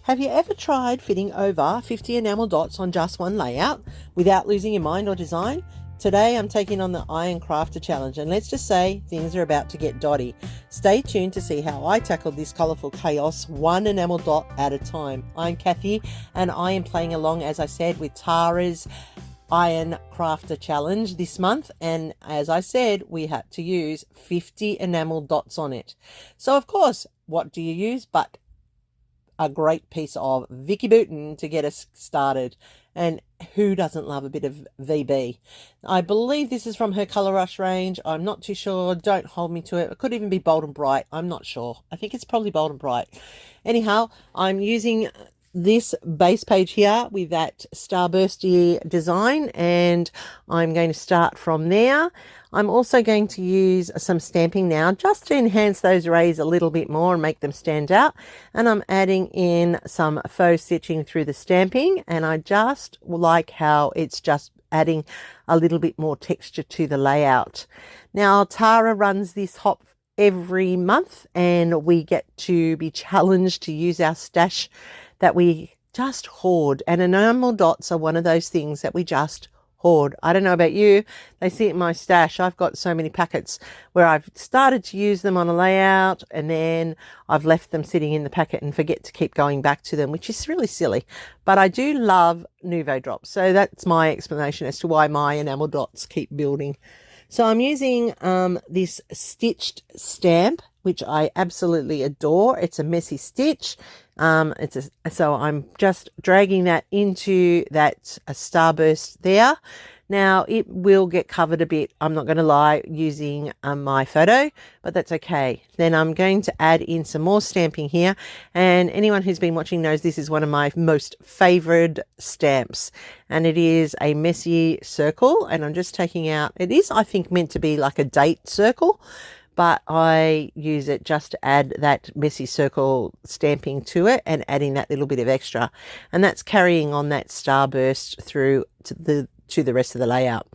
Have you ever tried fitting over 50 enamel dots on just one layout without losing your mind or design? Today I'm taking on the Iron Crafter Challenge, and let's just say things are about to get dotty. Stay tuned to see how I tackled this colourful chaos one enamel dot at a time. I'm Kathy and I am playing along, as I said, with Tara's Iron Crafter Challenge this month, and as I said, we had to use 50 enamel dots on it. So of course, what do you use but a great piece of Vicky Bouton to get us started? And who doesn't love a bit of VB? I believe this is from her Colour Rush range. I'm not too sure. Don't hold me to it. It could even be Bold and Bright. I'm not sure. I think it's probably Bold and Bright. Anyhow, I'm using this base page here with that starbursty design, and I'm going to start from there. I'm also going to use some stamping now just to enhance those rays a little bit more and make them stand out, and I'm adding in some faux stitching through the stamping, and I just like how it's just adding a little bit more texture to the layout. Now Tara runs this hop every month and we get to be challenged to use our stash that we just hoard, and enamel dots are one of those things that we just hoard. I don't know about you, they sit in my stash. I've got so many packets where I've started to use them on a layout and then I've left them sitting in the packet and forget to keep going back to them, which is really silly. But I do love Nouveau drops, so that's my explanation as to why my enamel dots keep building. So I'm using this stitched stamp, which I absolutely adore. It's a messy stitch. So I'm just dragging that into that starburst there. Now it will get covered a bit, I'm not going to lie, using my photo, but that's okay. Then I'm going to add in some more stamping here, and anyone who's been watching knows this is one of my most favourite stamps, and it is a messy circle, and I'm just taking out, it is I think meant to be like a date circle, but I use it just to add that messy circle stamping to it and adding that little bit of extra, and that's carrying on that starburst through to the rest of the layout.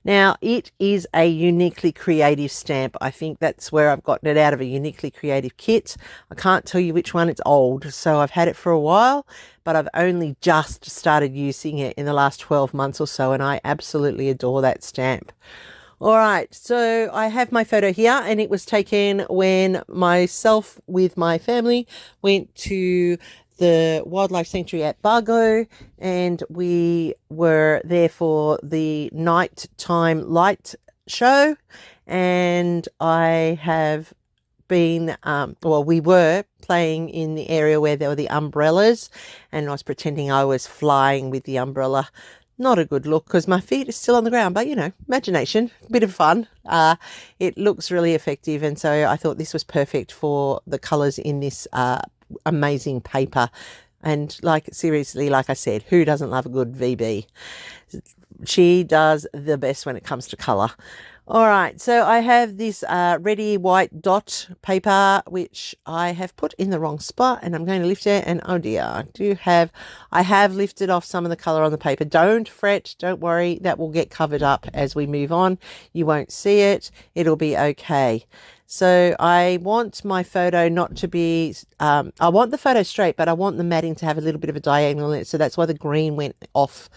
Now it is a uniquely creative stamp. I think that's where I've gotten it out of, a uniquely creative kit. I can't tell you which one. It's old, so I've had it for a while, but I've only just started using it in the last 12 months or so, and I absolutely adore that stamp. All right, so I have my photo here, and it was taken when myself with my family went to the wildlife sanctuary at Bargo, and we were there for the nighttime light show, and I have been we were playing in the area where there were the umbrellas, and I was pretending I was flying with the umbrella. Not a good look because my feet are still on the ground, but you know, imagination, bit of fun. It looks really effective, and so I thought this was perfect for the colors in this amazing paper. And like, seriously, like I said, who doesn't love a good VB? She does the best when it comes to color. All right, so I have this ready white dot paper, which I have put in the wrong spot, and I'm going to lift it, and oh dear, I have lifted off some of the color on the paper. Don't fret, don't worry, that will get covered up as we move on. You won't see it, it'll be okay. So I want my photo not to be, I want the photo straight, but I want the matting to have a little bit of a diagonal in it, so that's why the green went off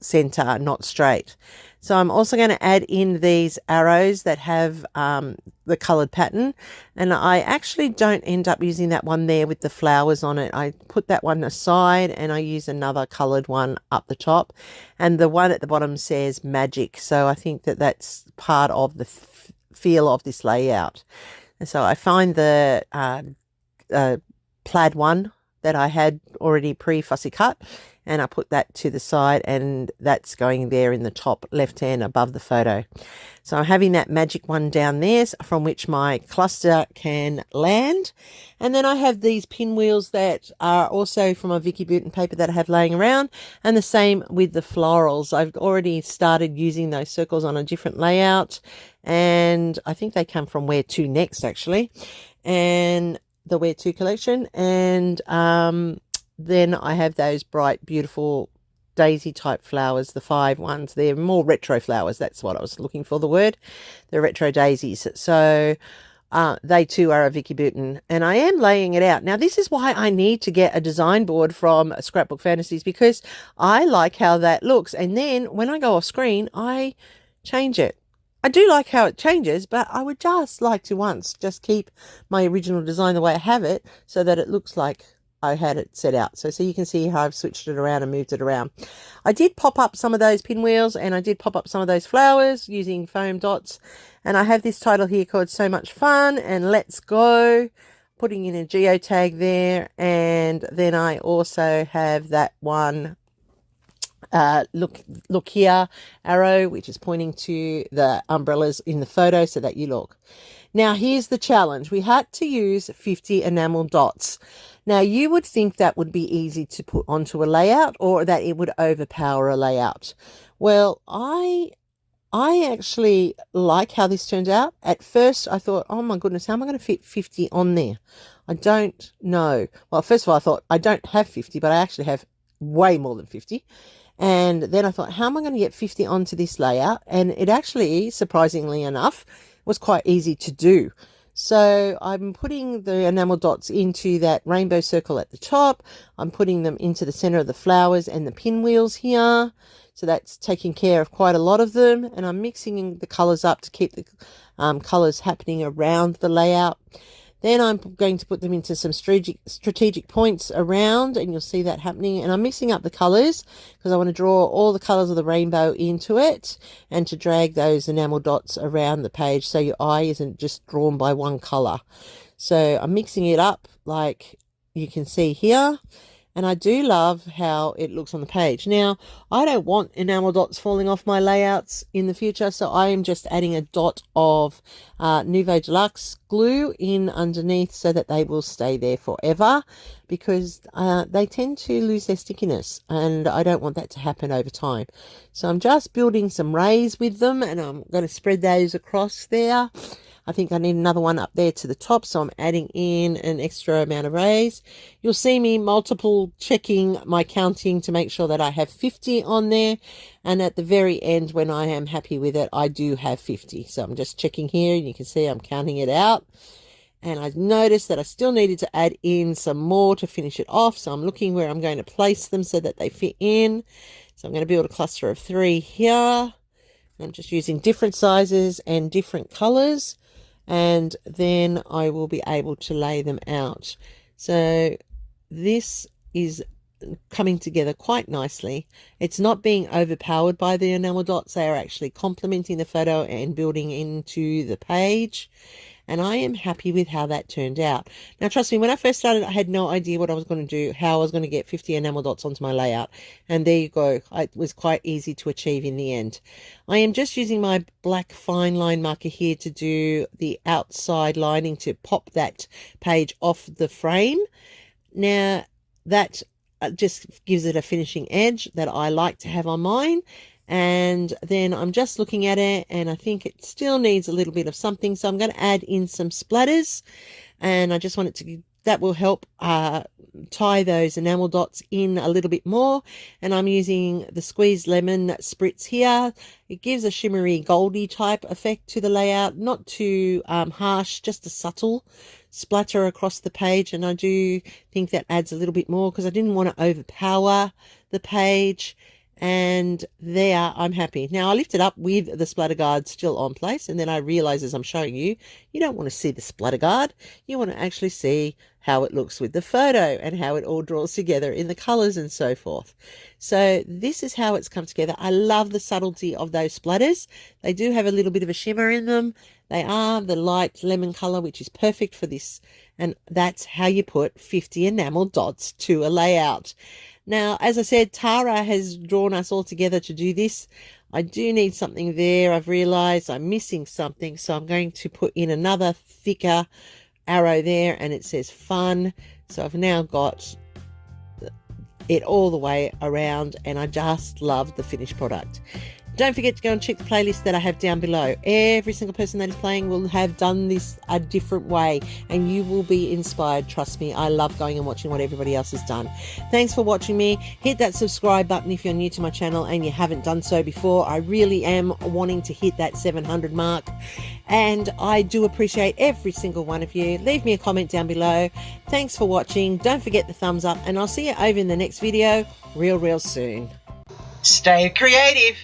center, not straight. So I'm also going to add in these arrows that have the coloured pattern, and I actually don't end up using that one there with the flowers on it. I put that one aside and I use another coloured one up the top, and the one at the bottom says magic, so I think that that's part of the feel of this layout. And so I find the plaid one that I had already pre-fussy cut, and I put that to the side, and that's going there in the top left hand above the photo. So I'm having that magic one down there from which my cluster can land. And then I have these pinwheels that are also from a Vicky Bouton paper that I have laying around, and the same with the florals. I've already started using those circles on a different layout, and I think they come from Where To Next actually, and the Where To collection, and then I have those bright, beautiful daisy type flowers, the 5 ones. They're more retro flowers. That's what I was looking for, the word. The retro daisies. So they too are a Vicky Bouton, and I am laying it out. Now, this is why I need to get a design board from Scrapbook Fantasies, because I like how that looks. And then when I go off screen, I change it. I do like how it changes, but I would just like to once just keep my original design the way I have it so that it looks like I had it set out. So you can see how I've switched it around and moved it around. I did pop up some of those pinwheels, and I did pop up some of those flowers using foam dots. And I have this title here called So Much Fun and Let's Go, putting in a geotag there. And then I also have that one, look here arrow, which is pointing to the umbrellas in the photo so that you look. Now, here's the challenge. We had to use 50 enamel dots. Now, you would think that would be easy to put onto a layout, or that it would overpower a layout. Well, I actually like how this turned out. At first, I thought, oh my goodness, how am I going to fit 50 on there? I don't know. Well, first of all, I thought I don't have 50, but I actually have way more than 50. And then I thought, how am I going to get 50 onto this layout? And it actually, surprisingly enough, was quite easy to do. So I'm putting the enamel dots into that rainbow circle at the top. I'm putting them into the center of the flowers and the pinwheels here. So that's taking care of quite a lot of them. And I'm mixing the colors up to keep the colors happening around the layout. Then I'm going to put them into some strategic points around, and you'll see that happening. And I'm mixing up the colors because I want to draw all the colors of the rainbow into it, and to drag those enamel dots around the page so your eye isn't just drawn by one color. So I'm mixing it up like you can see here. And I do love how it looks on the page. Now, I don't want enamel dots falling off my layouts in the future, so I am just adding a dot of Nouveau Deluxe glue in underneath so that they will stay there forever, because they tend to lose their stickiness, and I don't want that to happen over time. So I'm just building some rays with them, and I'm going to spread those across there. I think I need another one up there to the top, so I'm adding in an extra amount of rays. You'll see me multiple checking my counting to make sure that I have 50 on there, and at the very end, when I am happy with it, I do have 50. So I'm just checking here, and you can see I'm counting it out. And I noticed that I still needed to add in some more to finish it off, so I'm looking where I'm going to place them so that they fit in. So I'm going to build a cluster of 3 here. I'm just using different sizes and different colors, and then I will be able to lay them out. So this is coming together quite nicely. It's not being overpowered by the enamel dots. They are actually complementing the photo and building into the page. And I am happy with how that turned out. Now, trust me, when I first started, I had no idea what I was going to do, how I was going to get 50 enamel dots onto my layout. And there you go. It was quite easy to achieve in the end. I am just using my black fine line marker here to do the outside lining to pop that page off the frame. Now, that just gives it a finishing edge that I like to have on mine. And then I'm just looking at it, and I think it still needs a little bit of something. So I'm going to add in some splatters, and I just want it to, that will help tie those enamel dots in a little bit more. And I'm using the squeezed lemon spritz here. It gives a shimmery goldy type effect to the layout, not too harsh, just a subtle splatter across the page. And I do think that adds a little bit more because I didn't want to overpower the page. And there, I'm happy. Now, I lift it up with the splatter guard still on place, and then I realize as I'm showing you, you don't want to see the splatter guard. You want to actually see how it looks with the photo and how it all draws together in the colors and so forth. So this is how it's come together. I love the subtlety of those splatters. They do have a little bit of a shimmer in them. They are the light lemon color, which is perfect for this. And that's how you put 50 enamel dots to a layout. Now, as I said, Tara has drawn us all together to do this. I do need something there. I've realized I'm missing something, so I'm going to put in another thicker arrow there, and it says fun. So I've now got it all the way around, and I just love the finished product. Don't forget to go and check the playlist that I have down below. Every single person that is playing will have done this a different way, and you will be inspired. Trust me, I love going and watching what everybody else has done. Thanks for watching me. Hit that subscribe button if you're new to my channel and you haven't done so before. I really am wanting to hit that 700 mark. and I do appreciate every single one of you. Leave me a comment down below. Thanks for watching. Don't forget the thumbs up, and I'll see you over in the next video real soon. Stay creative.